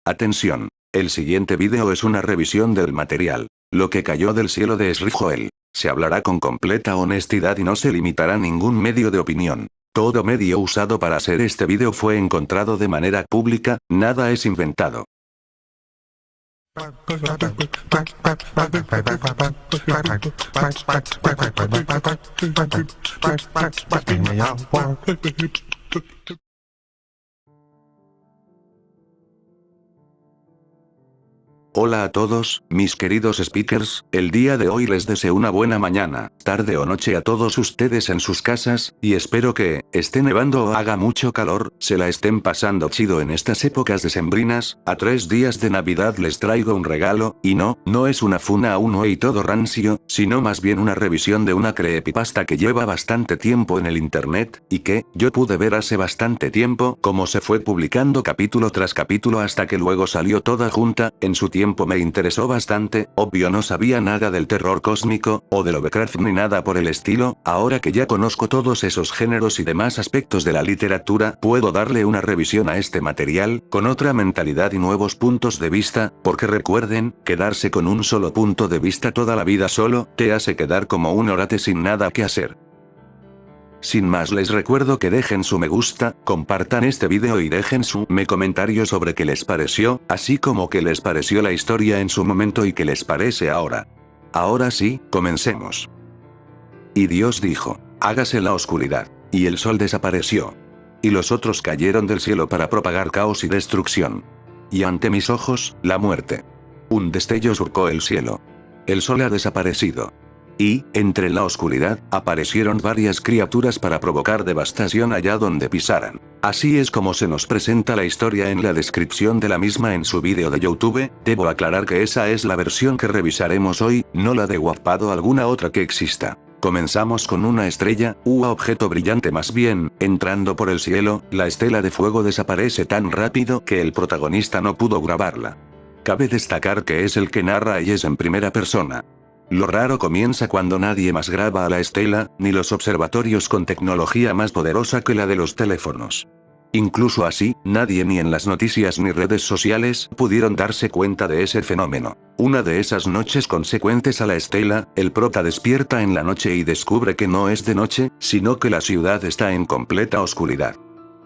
Atención. El siguiente vídeo es una revisión del material. Lo que cayó del cielo de Sri Joel. Se hablará con completa honestidad y no se limitará ningún medio de opinión. Todo medio usado para hacer este vídeo fue encontrado de manera pública, nada es inventado. Hola a todos, mis queridos speakers, el día de hoy les deseo una buena mañana, tarde o noche a todos ustedes en sus casas, y espero que, esté nevando o haga mucho calor, se la estén pasando chido en estas épocas decembrinas. A 3 días de Navidad les traigo un regalo, y no es una funa aún hoy todo rancio, sino más bien una revisión de una creepypasta que lleva bastante tiempo en el internet, y que, yo pude ver hace bastante tiempo, cómo se fue publicando capítulo tras capítulo hasta que luego salió toda junta. En su tiempo me interesó bastante, obvio no sabía nada del terror cósmico, o de Lovecraft ni nada por el estilo. Ahora que ya conozco todos esos géneros y demás aspectos de la literatura, puedo darle una revisión a este material, con otra mentalidad y nuevos puntos de vista, porque recuerden, quedarse con un solo punto de vista toda la vida solo, te hace quedar como un orate sin nada que hacer. Sin más les recuerdo que dejen su me gusta, compartan este vídeo y dejen su comentario sobre qué les pareció, así como qué les pareció la historia en su momento y qué les parece ahora. Ahora sí, comencemos. Y Dios dijo, hágase la oscuridad. Y el sol desapareció. Y los otros cayeron del cielo para propagar caos y destrucción. Y ante mis ojos, la muerte. Un destello surcó el cielo. El sol ha desaparecido. Y, entre la oscuridad, aparecieron varias criaturas para provocar devastación allá donde pisaran. Así es como se nos presenta la historia en la descripción de la misma en su vídeo de YouTube. Debo aclarar que esa es la versión que revisaremos hoy, no la de Wattpad o alguna otra que exista. Comenzamos con una estrella, u objeto brillante más bien, entrando por el cielo. La estela de fuego desaparece tan rápido que el protagonista no pudo grabarla. Cabe destacar que es el que narra y es en primera persona. Lo raro comienza cuando nadie más graba a la estela, ni los observatorios con tecnología más poderosa que la de los teléfonos. Incluso así, nadie ni en las noticias ni redes sociales pudieron darse cuenta de ese fenómeno. Una de esas noches consecuentes a la estela, el prota despierta en la noche y descubre que no es de noche, sino que la ciudad está en completa oscuridad.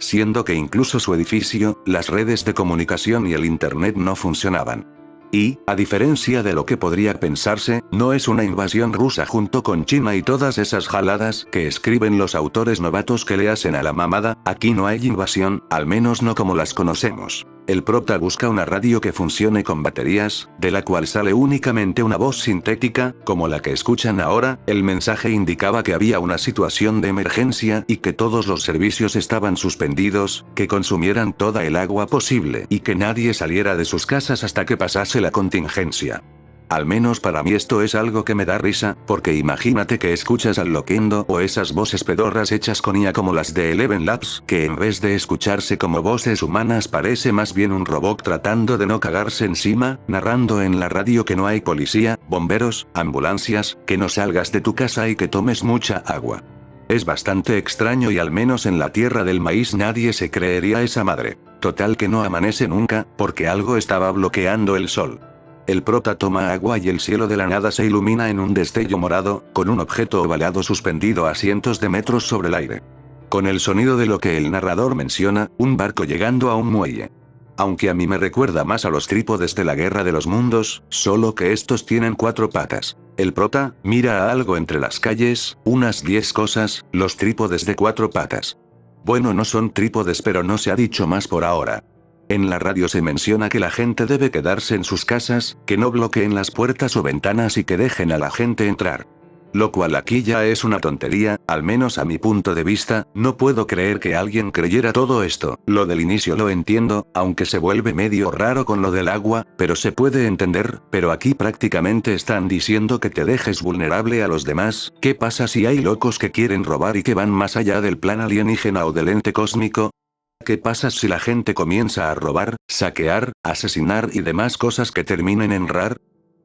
Siendo que incluso su edificio, las redes de comunicación y el internet no funcionaban. Y, a diferencia de lo que podría pensarse, no es una invasión rusa junto con China y todas esas jaladas que escriben los autores novatos que le hacen a la mamada. Aquí no hay invasión, al menos no como las conocemos. El prota busca una radio que funcione con baterías, de la cual sale únicamente una voz sintética, como la que escuchan ahora. El mensaje indicaba que había una situación de emergencia y que todos los servicios estaban suspendidos, que consumieran toda el agua posible y que nadie saliera de sus casas hasta que pasase la contingencia. Al menos para mí esto es algo que me da risa, porque imagínate que escuchas al Loquendo o esas voces pedorras hechas con IA como las de Eleven Labs, que en vez de escucharse como voces humanas parece más bien un robot tratando de no cagarse encima, narrando en la radio que no hay policía, bomberos, ambulancias, que no salgas de tu casa y que tomes mucha agua. Es bastante extraño y al menos en la tierra del maíz nadie se creería esa madre. Total que no amanece nunca, porque algo estaba bloqueando el sol. El prota toma agua y el cielo de la nada se ilumina en un destello morado, con un objeto ovalado suspendido a cientos de metros sobre el aire. Con el sonido de lo que el narrador menciona, un barco llegando a un muelle. Aunque a mí me recuerda más a los trípodes de la Guerra de los Mundos, solo que estos tienen 4 patas. El prota mira a algo entre las calles, unas 10 cosas, los trípodes de 4 patas. Bueno, no son trípodes, pero no se ha dicho más por ahora. En la radio se menciona que la gente debe quedarse en sus casas, que no bloqueen las puertas o ventanas y que dejen a la gente entrar. Lo cual aquí ya es una tontería, al menos a mi punto de vista. No puedo creer que alguien creyera todo esto. Lo del inicio lo entiendo, aunque se vuelve medio raro con lo del agua, pero se puede entender. Pero aquí prácticamente están diciendo que te dejes vulnerable a los demás. ¿Qué pasa si hay locos que quieren robar y que van más allá del plan alienígena o del ente cósmico? ¿Qué pasa si la gente comienza a robar, saquear, asesinar y demás cosas que terminen en RAR?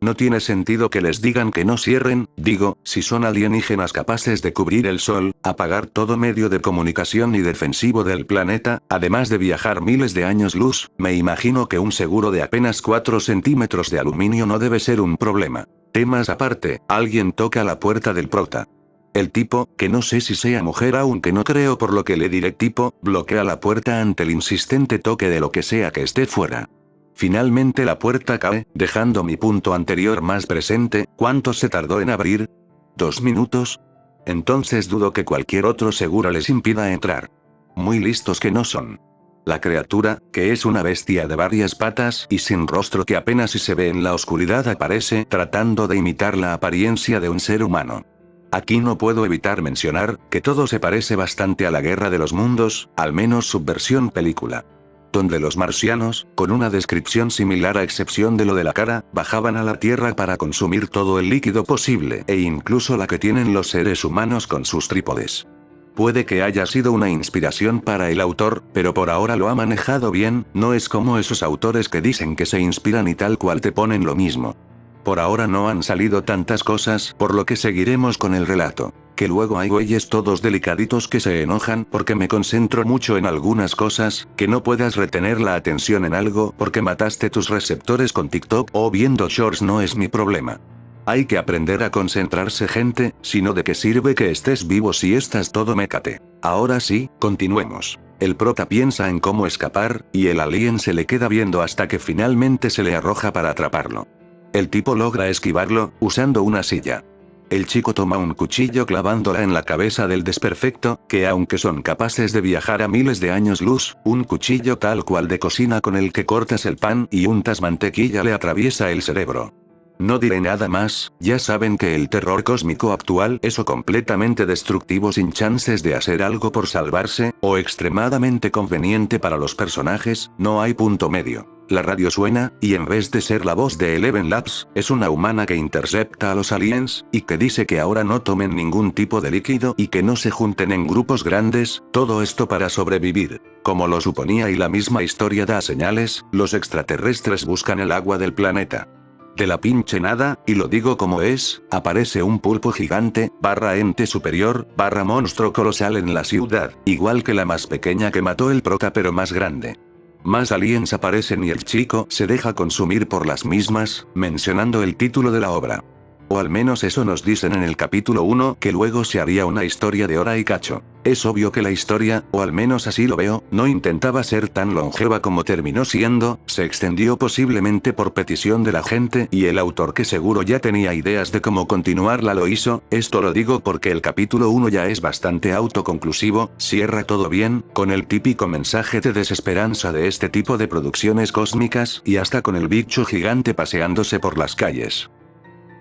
No tiene sentido que les digan que no cierren, digo, si son alienígenas capaces de cubrir el sol, apagar todo medio de comunicación y defensivo del planeta, además de viajar miles de años luz, me imagino que un seguro de apenas 4 centímetros de aluminio no debe ser un problema. Temas aparte, alguien toca la puerta del prota. El tipo, que no sé si sea mujer aunque no creo por lo que le diré tipo, bloquea la puerta ante el insistente toque de lo que sea que esté fuera. Finalmente la puerta cae, dejando mi punto anterior más presente. ¿Cuánto se tardó en abrir? ¿2 minutos? Entonces dudo que cualquier otro seguro les impida entrar. Muy listos que no son. La criatura, que es una bestia de varias patas y sin rostro que apenas si se ve en la oscuridad, aparece tratando de imitar la apariencia de un ser humano. Aquí no puedo evitar mencionar que todo se parece bastante a la Guerra de los Mundos, al menos su versión película. Donde los marcianos, con una descripción similar a excepción de lo de la cara, bajaban a la Tierra para consumir todo el líquido posible e incluso la que tienen los seres humanos con sus trípodes. Puede que haya sido una inspiración para el autor, pero por ahora lo ha manejado bien, no es como esos autores que dicen que se inspiran y tal cual te ponen lo mismo. Por ahora no han salido tantas cosas, por lo que seguiremos con el relato. Que luego hay güeyes todos delicaditos que se enojan porque me concentro mucho en algunas cosas, que no puedas retener la atención en algo porque mataste tus receptores con TikTok o viendo shorts no es mi problema. Hay que aprender a concentrarse gente, sino de qué sirve que estés vivo si estás todo mécate. Ahora sí, continuemos. El prota piensa en cómo escapar, y el alien se le queda viendo hasta que finalmente se le arroja para atraparlo. El tipo logra esquivarlo, usando una silla. El chico toma un cuchillo clavándola en la cabeza del desperfecto, que aunque son capaces de viajar a miles de años luz, un cuchillo tal cual de cocina con el que cortas el pan y untas mantequilla le atraviesa el cerebro. No diré nada más, ya saben que el terror cósmico actual es o completamente destructivo sin chances de hacer algo por salvarse, o extremadamente conveniente para los personajes, no hay punto medio. La radio suena, y en vez de ser la voz de Eleven Labs, es una humana que intercepta a los aliens, y que dice que ahora no tomen ningún tipo de líquido y que no se junten en grupos grandes, todo esto para sobrevivir. Como lo suponía y la misma historia da señales, los extraterrestres buscan el agua del planeta. De la pinche nada, y lo digo como es, aparece un pulpo gigante, / ente superior, / monstruo colosal en la ciudad, igual que la más pequeña que mató el prota pero más grande. Más aliens aparecen y el chico se deja consumir por las mismas, mencionando el título de la obra. O al menos eso nos dicen en el capítulo 1, que luego se haría una historia de hora y cacho. Es obvio que la historia, o al menos así lo veo, no intentaba ser tan longeva como terminó siendo, se extendió posiblemente por petición de la gente y el autor que seguro ya tenía ideas de cómo continuarla lo hizo. Esto lo digo porque el capítulo 1 ya es bastante autoconclusivo, cierra todo bien, con el típico mensaje de desesperanza de este tipo de producciones cósmicas y hasta con el bicho gigante paseándose por las calles.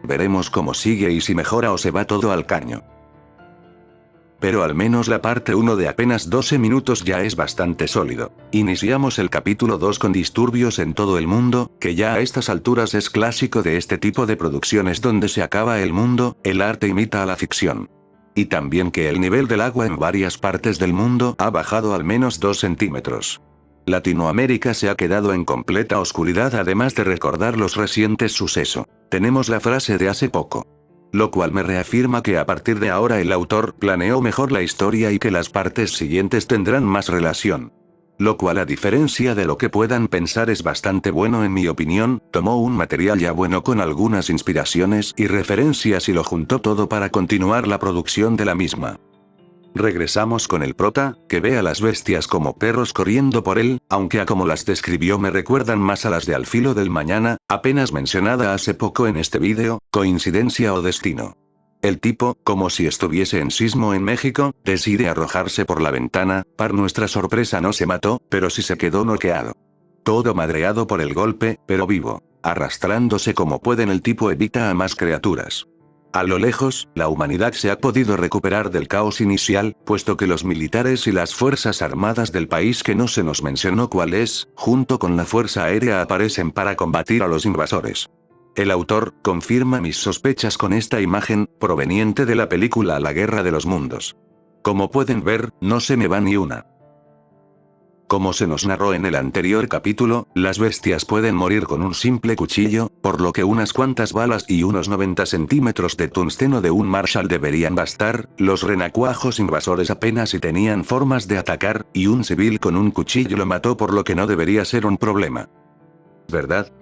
Veremos cómo sigue y si mejora o se va todo al caño. Pero al menos la parte 1 de apenas 12 minutos ya es bastante sólido. Iniciamos el capítulo 2 con disturbios en todo el mundo, que ya a estas alturas es clásico de este tipo de producciones donde se acaba el mundo, el arte imita a la ficción. Y también que el nivel del agua en varias partes del mundo ha bajado al menos 2 centímetros. Latinoamérica se ha quedado en completa oscuridad además de recordar los recientes sucesos. Tenemos la frase de hace poco. Lo cual me reafirma que a partir de ahora el autor planeó mejor la historia y que las partes siguientes tendrán más relación. Lo cual a diferencia de lo que puedan pensar es bastante bueno en mi opinión, tomó un material ya bueno con algunas inspiraciones y referencias y lo juntó todo para continuar la producción de la misma. Regresamos con el prota, que ve a las bestias como perros corriendo por él, aunque a como las describió me recuerdan más a las de Al filo del mañana, apenas mencionada hace poco en este vídeo, coincidencia o destino. El tipo, como si estuviese en sismo en México, decide arrojarse por la ventana, para nuestra sorpresa no se mató, pero sí se quedó noqueado. Todo madreado por el golpe, pero vivo. Arrastrándose como pueden el tipo evita a más criaturas. A lo lejos, la humanidad se ha podido recuperar del caos inicial, puesto que los militares y las fuerzas armadas del país que no se nos mencionó cuál es, junto con la fuerza aérea aparecen para combatir a los invasores. El autor confirma mis sospechas con esta imagen, proveniente de la película La Guerra de los Mundos. Como pueden ver, no se me va ni una. Como se nos narró en el anterior capítulo, las bestias pueden morir con un simple cuchillo, por lo que unas cuantas balas y unos 90 centímetros de tungsteno de un Marshall deberían bastar. Los renacuajos invasores apenas si tenían formas de atacar, y un civil con un cuchillo lo mató, por lo que no debería ser un problema. ¿Verdad?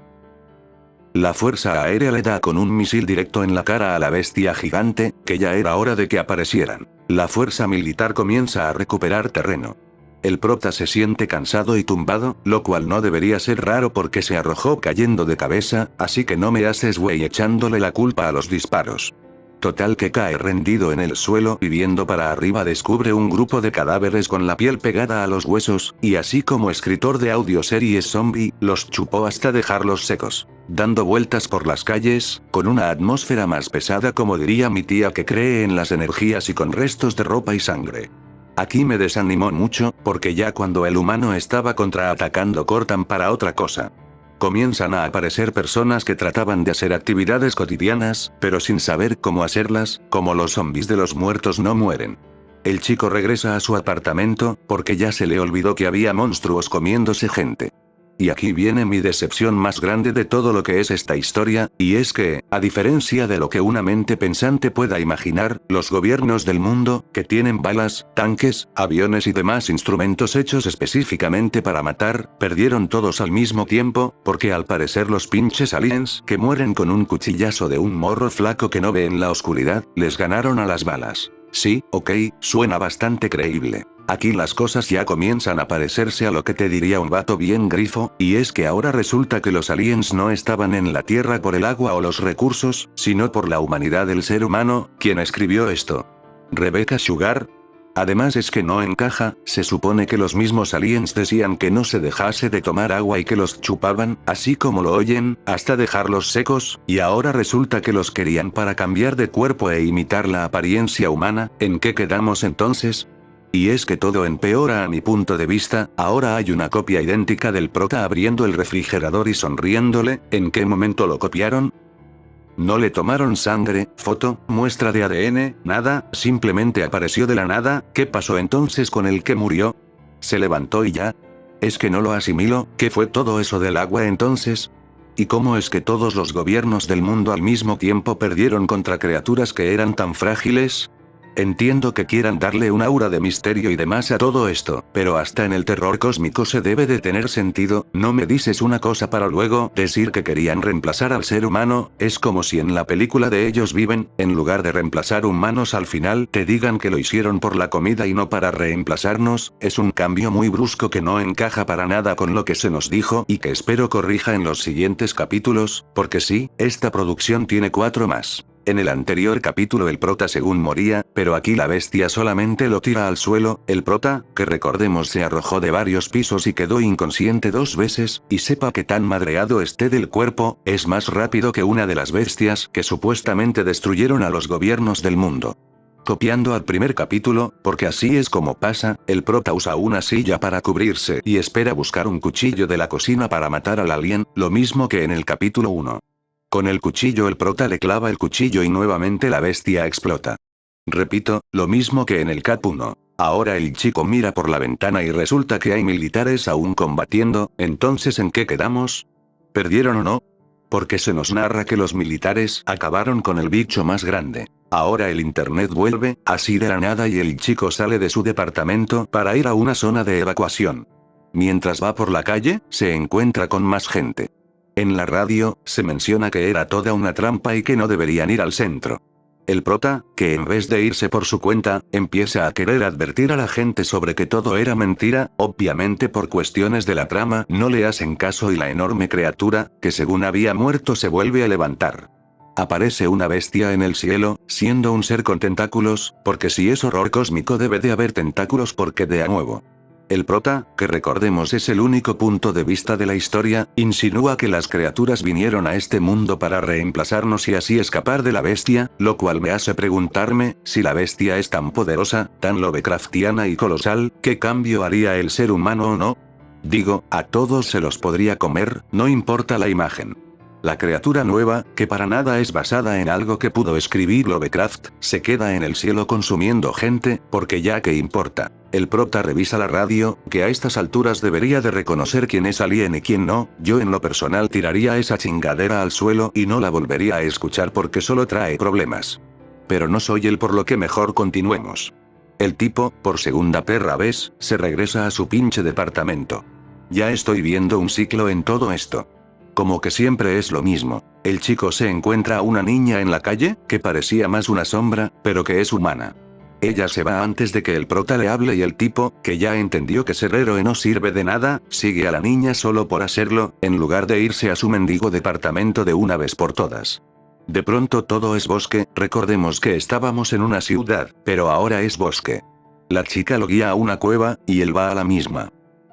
La fuerza aérea le da con un misil directo en la cara a la bestia gigante, que ya era hora de que aparecieran. La fuerza militar comienza a recuperar terreno. El prota se siente cansado y tumbado, lo cual no debería ser raro porque se arrojó cayendo de cabeza, así que no me haces güey echándole la culpa a los disparos. Total que cae rendido en el suelo y viendo para arriba descubre un grupo de cadáveres con la piel pegada a los huesos, y así como escritor de audioseries zombie, los chupó hasta dejarlos secos. Dando vueltas por las calles, con una atmósfera más pesada como diría mi tía que cree en las energías y con restos de ropa y sangre. Aquí me desanimó mucho, porque ya cuando el humano estaba contraatacando cortan para otra cosa. Comienzan a aparecer personas que trataban de hacer actividades cotidianas, pero sin saber cómo hacerlas, como los zombies de los muertos no mueren. El chico regresa a su apartamento, porque ya se le olvidó que había monstruos comiéndose gente. Y aquí viene mi decepción más grande de todo lo que es esta historia, y es que, a diferencia de lo que una mente pensante pueda imaginar, los gobiernos del mundo, que tienen balas, tanques, aviones y demás instrumentos hechos específicamente para matar, perdieron todos al mismo tiempo, porque al parecer los pinches aliens, que mueren con un cuchillazo de un morro flaco que no ve en la oscuridad, les ganaron a las balas. Sí, ok, suena bastante creíble. Aquí las cosas ya comienzan a parecerse a lo que te diría un vato bien grifo, y es que ahora resulta que los aliens no estaban en la Tierra por el agua o los recursos, sino por la humanidad del ser humano. ¿Quién escribió esto? ¿Rebecca Sugar? Además es que no encaja, se supone que los mismos aliens decían que no se dejase de tomar agua y que los chupaban, así como lo oyen, hasta dejarlos secos, y ahora resulta que los querían para cambiar de cuerpo e imitar la apariencia humana. ¿En qué quedamos entonces? Y es que todo empeora a mi punto de vista. Ahora hay una copia idéntica del prota abriendo el refrigerador y sonriéndole. ¿En qué momento lo copiaron? No le tomaron sangre, foto, muestra de ADN, nada, simplemente apareció de la nada. ¿Qué pasó entonces con el que murió? ¿Se levantó y ya? Es que no lo asimilo. ¿Qué fue todo eso del agua entonces? ¿Y cómo es que todos los gobiernos del mundo al mismo tiempo perdieron contra criaturas que eran tan frágiles? Entiendo que quieran darle un aura de misterio y demás a todo esto, pero hasta en el terror cósmico se debe de tener sentido. No me dices una cosa para luego decir que querían reemplazar al ser humano. Es como si en la película de Ellos Viven, en lugar de reemplazar humanos al final te digan que lo hicieron por la comida y no para reemplazarnos. Es un cambio muy brusco que no encaja para nada con lo que se nos dijo y que espero corrija en los siguientes capítulos, porque sí, esta producción tiene 4 más. En el anterior capítulo el prota según moría, pero aquí la bestia solamente lo tira al suelo. El prota, que recordemos se arrojó de varios pisos y quedó inconsciente 2 veces, y sepa que tan madreado esté del cuerpo, es más rápido que una de las bestias que supuestamente destruyeron a los gobiernos del mundo. Copiando al primer capítulo, porque así es como pasa, el prota usa una silla para cubrirse y espera buscar un cuchillo de la cocina para matar al alien, lo mismo que en el capítulo 1. Con el cuchillo el prota le clava el cuchillo y nuevamente la bestia explota. Repito, lo mismo que en el Cap 1. Ahora el chico mira por la ventana y resulta que hay militares aún combatiendo. Entonces ¿en qué quedamos? ¿Perdieron o no? Porque se nos narra que los militares acabaron con el bicho más grande. Ahora el internet vuelve, así de la nada, y el chico sale de su departamento para ir a una zona de evacuación. Mientras va por la calle, se encuentra con más gente. En la radio, se menciona que era toda una trampa y que no deberían ir al centro. El prota, que en vez de irse por su cuenta, empieza a querer advertir a la gente sobre que todo era mentira. Obviamente por cuestiones de la trama no le hacen caso y la enorme criatura, que según había muerto, se vuelve a levantar. Aparece una bestia en el cielo, siendo un ser con tentáculos, porque si es horror cósmico debe de haber tentáculos porque de nuevo. El prota, que recordemos es el único punto de vista de la historia, insinúa que las criaturas vinieron a este mundo para reemplazarnos y así escapar de la bestia, lo cual me hace preguntarme, si la bestia es tan poderosa, tan Lovecraftiana y colosal, ¿qué cambio haría el ser humano o no? Digo, a todos se los podría comer, no importa la imagen. La criatura nueva, que para nada es basada en algo que pudo escribir Lovecraft, se queda en el cielo consumiendo gente, porque ya que importa. El prota revisa la radio, que a estas alturas debería de reconocer quién es alien y quién no. Yo en lo personal tiraría esa chingadera al suelo y no la volvería a escuchar porque solo trae problemas. Pero no soy él, por lo que mejor continuemos. El tipo, por segunda perra vez, se regresa a su pinche departamento. Ya estoy viendo un ciclo en todo esto. Como que siempre es lo mismo. El chico se encuentra a una niña en la calle, que parecía más una sombra, pero que es humana. Ella se va antes de que el prota le hable y el tipo, que ya entendió que ser héroe no sirve de nada, sigue a la niña solo por hacerlo, en lugar de irse a su mendigo departamento de una vez por todas. De pronto todo es bosque. Recordemos que estábamos en una ciudad, pero ahora es bosque. La chica lo guía a una cueva, y él va a la misma.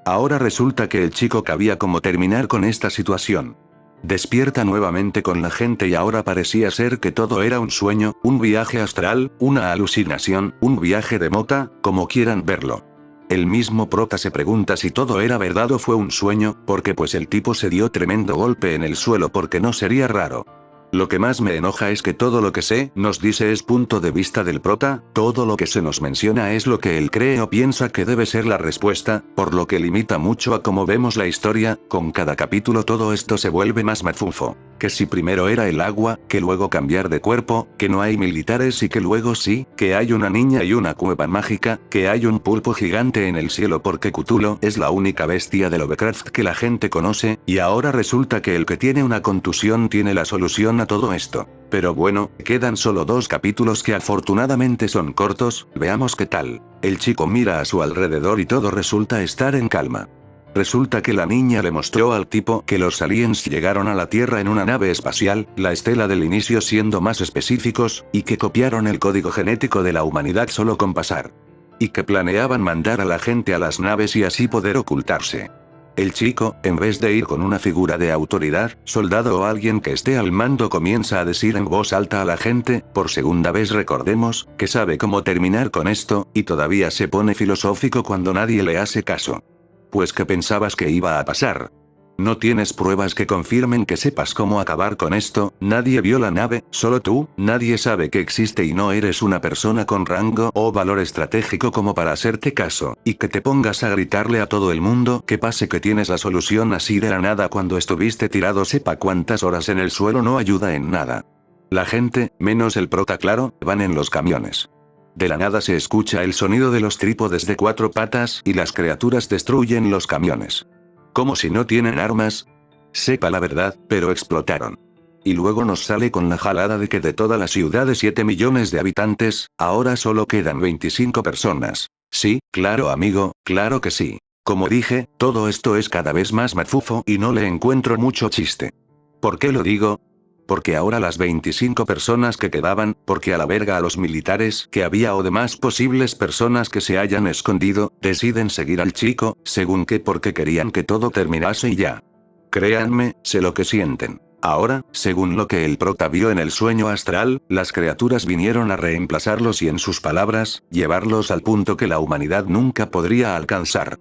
Ahora resulta que el chico cabía como terminar con esta situación. Despierta nuevamente con la gente y ahora parecía ser que todo era un sueño, un viaje astral, una alucinación, un viaje de mota, como quieran verlo. El mismo prota se pregunta si todo era verdad o fue un sueño, porque pues el tipo se dio tremendo golpe en el suelo, porque no sería raro. Lo que más me enoja es que todo lo que se nos dice es punto de vista del prota, todo lo que se nos menciona es lo que él cree o piensa que debe ser la respuesta, por lo que limita mucho a cómo vemos la historia. Con cada capítulo todo esto se vuelve más mafufo. Que si primero era el agua, que luego cambiar de cuerpo, que no hay militares y que luego sí, que hay una niña y una cueva mágica, que hay un pulpo gigante en el cielo porque Cthulhu es la única bestia de Lovecraft que la gente conoce, y ahora resulta que el que tiene una contusión tiene la solución a todo esto. Pero bueno, quedan solo 2 capítulos que afortunadamente son cortos, veamos qué tal. El chico mira a su alrededor y todo resulta estar en calma. Resulta que la niña le mostró al tipo que los aliens llegaron a la Tierra en una nave espacial, la estela del inicio siendo más específicos, y que copiaron el código genético de la humanidad solo con pasar. Y que planeaban mandar a la gente a las naves y así poder ocultarse. El chico, en vez de ir con una figura de autoridad, soldado o alguien que esté al mando, comienza a decir en voz alta a la gente, por segunda vez recordemos, que sabe cómo terminar con esto, y todavía se pone filosófico cuando nadie le hace caso. Pues ¿qué pensabas que iba a pasar? No tienes pruebas que confirmen que sepas cómo acabar con esto, nadie vio la nave, solo tú, nadie sabe que existe y no eres una persona con rango o valor estratégico como para hacerte caso, y que te pongas a gritarle a todo el mundo que pase que tienes la solución así de la nada cuando estuviste tirado sepa cuántas horas en el suelo no ayuda en nada. La gente, menos el prota claro, van en los camiones. De la nada se escucha el sonido de los trípodes de 4 patas y las criaturas destruyen los camiones. Como si no tienen armas. Sepa la verdad, pero explotaron. Y luego nos sale con la jalada de que de toda la ciudad de 7 millones de habitantes, ahora solo quedan 25 personas. Sí, claro amigo, claro que sí. Como dije, todo esto es cada vez más mafufo y no le encuentro mucho chiste. ¿Por qué lo digo? Porque ahora las 25 personas que quedaban, porque a la verga a los militares que había o demás posibles personas que se hayan escondido, deciden seguir al chico, según que porque querían que todo terminase y ya. Créanme, sé lo que sienten. Ahora, según lo que el prota vio en el sueño astral, las criaturas vinieron a reemplazarlos y en sus palabras, llevarlos al punto que la humanidad nunca podría alcanzar.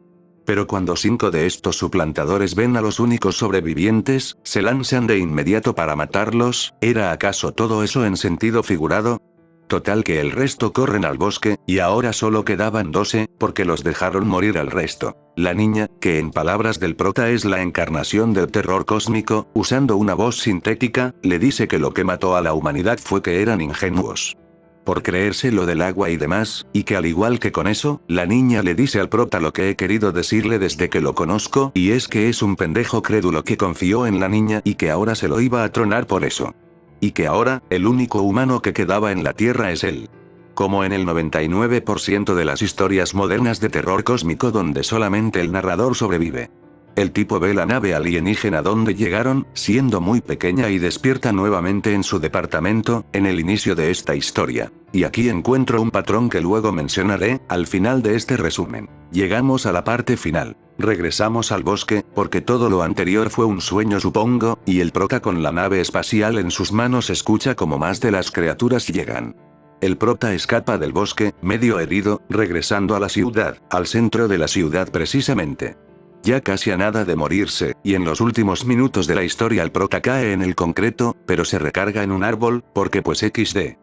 Pero cuando 5 de estos suplantadores ven a los únicos sobrevivientes, se lanzan de inmediato para matarlos. ¿Era acaso todo eso en sentido figurado? Total que el resto corren al bosque, y ahora solo quedaban 12, porque los dejaron morir al resto. La niña, que en palabras del prota es la encarnación del terror cósmico, usando una voz sintética, le dice que lo que mató a la humanidad fue que eran ingenuos. Por creerse lo del agua y demás, y que al igual que con eso, la niña le dice al prota lo que he querido decirle desde que lo conozco, y es que es un pendejo crédulo que confió en la niña y que ahora se lo iba a tronar por eso. Y que ahora, el único humano que quedaba en la Tierra es él. Como en el 99% de las historias modernas de terror cósmico donde solamente el narrador sobrevive. El tipo ve la nave alienígena donde llegaron, siendo muy pequeña y despierta nuevamente en su departamento, en el inicio de esta historia. Y aquí encuentro un patrón que luego mencionaré, al final de este resumen. Llegamos a la parte final. Regresamos al bosque, porque todo lo anterior fue un sueño supongo, y el prota con la nave espacial en sus manos escucha como más de las criaturas llegan. El prota escapa del bosque, medio herido, regresando a la ciudad, al centro de la ciudad precisamente. ya casi a nada de morirse, y en los últimos minutos de la historia el prota cae en el concreto, pero se recarga en un árbol, porque pues XD.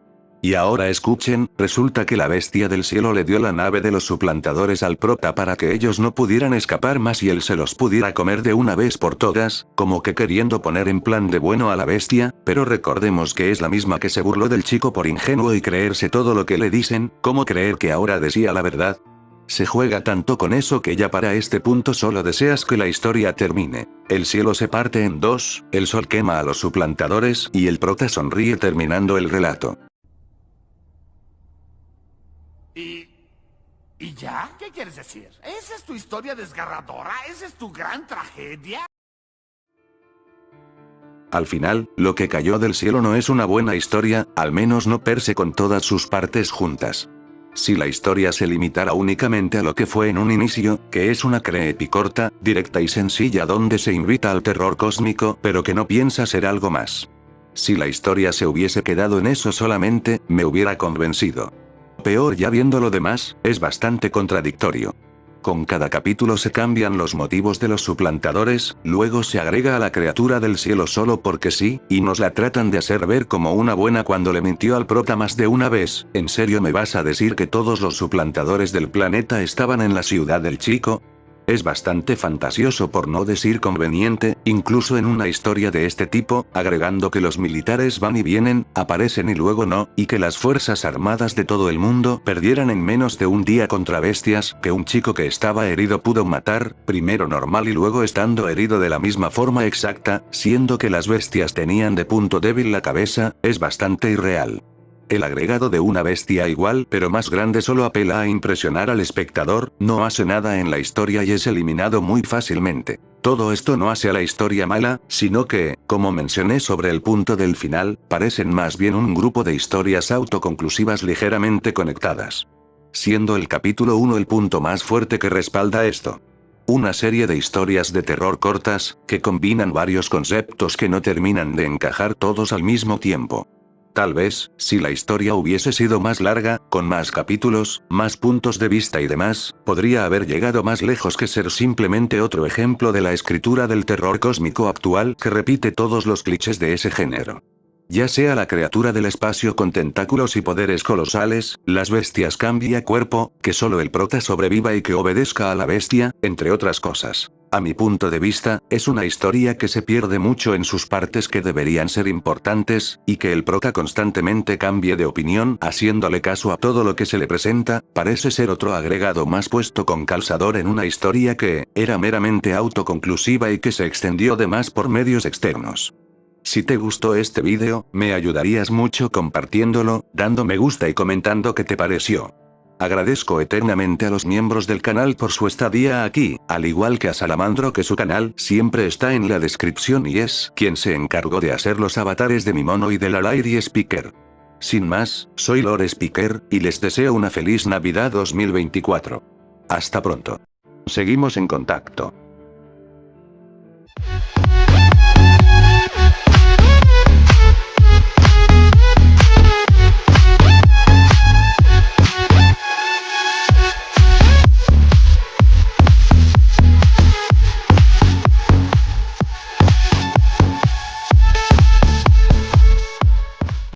Y ahora escuchen, resulta que la bestia del cielo le dio la nave de los suplantadores al prota para que ellos no pudieran escapar más y él se los pudiera comer de una vez por todas, como que queriendo poner en plan de bueno a la bestia, pero recordemos que es la misma que se burló del chico por ingenuo y creerse todo lo que le dicen, ¿cómo creer que ahora decía la verdad? Se juega tanto con eso que ya para este punto solo deseas que la historia termine. El cielo se parte en dos, el sol quema a los suplantadores y el prota sonríe terminando el relato. ¿Y ya? ¿Qué quieres decir? ¿Esa es tu historia desgarradora? ¿Esa es tu gran tragedia? Al final, lo que cayó del cielo no es una buena historia, al menos no per se con todas sus partes juntas. Si la historia se limitara únicamente a lo que fue en un inicio, que es una creepy corta, directa y sencilla donde se invita al terror cósmico, pero que no piensa ser algo más. Si la historia se hubiese quedado en eso solamente, me hubiera convencido. Peor ya viendo lo demás, es bastante contradictorio. Con cada capítulo se cambian los motivos de los suplantadores, luego se agrega a la criatura del cielo solo porque sí, y nos la tratan de hacer ver como una buena cuando le mintió al prota más de una vez. ¿En serio me vas a decir que todos los suplantadores del planeta estaban en la ciudad del chico? Es bastante fantasioso por no decir conveniente, incluso en una historia de este tipo, agregando que los militares van y vienen, aparecen y luego no, y que las fuerzas armadas de todo el mundo perdieran en menos de un día contra bestias que un chico que estaba herido pudo matar, primero normal y luego estando herido de la misma forma exacta, siendo que las bestias tenían de punto débil la cabeza, es bastante irreal. El agregado de una bestia igual pero más grande solo apela a impresionar al espectador, no hace nada en la historia y es eliminado muy fácilmente. Todo esto no hace a la historia mala, sino que, como mencioné sobre el punto del final, parecen más bien un grupo de historias autoconclusivas ligeramente conectadas. Siendo el capítulo 1 el punto más fuerte que respalda esto. Una serie de historias de terror cortas, que combinan varios conceptos que no terminan de encajar todos al mismo tiempo. Tal vez, si la historia hubiese sido más larga, con más capítulos, más puntos de vista y demás, podría haber llegado más lejos que ser simplemente otro ejemplo de la escritura del terror cósmico actual que repite todos los clichés de ese género. Ya sea la criatura del espacio con tentáculos y poderes colosales, las bestias cambia cuerpo, que solo el prota sobreviva y que obedezca a la bestia, entre otras cosas. A mi punto de vista, es una historia que se pierde mucho en sus partes que deberían ser importantes, y que el prota constantemente cambie de opinión haciéndole caso a todo lo que se le presenta, parece ser otro agregado más puesto con calzador en una historia que era meramente autoconclusiva y que se extendió de más por medios externos. Si te gustó este vídeo, me ayudarías mucho compartiéndolo, dando me gusta y comentando qué te pareció. Agradezco eternamente a los miembros del canal por su estadía aquí, al igual que a Salamandro que su canal siempre está en la descripción y es quien se encargó de hacer los avatares de mi mono y de la Lady Speaker. Sin más, soy Lord Speaker, y les deseo una feliz Navidad 2024. Hasta pronto. Seguimos en contacto.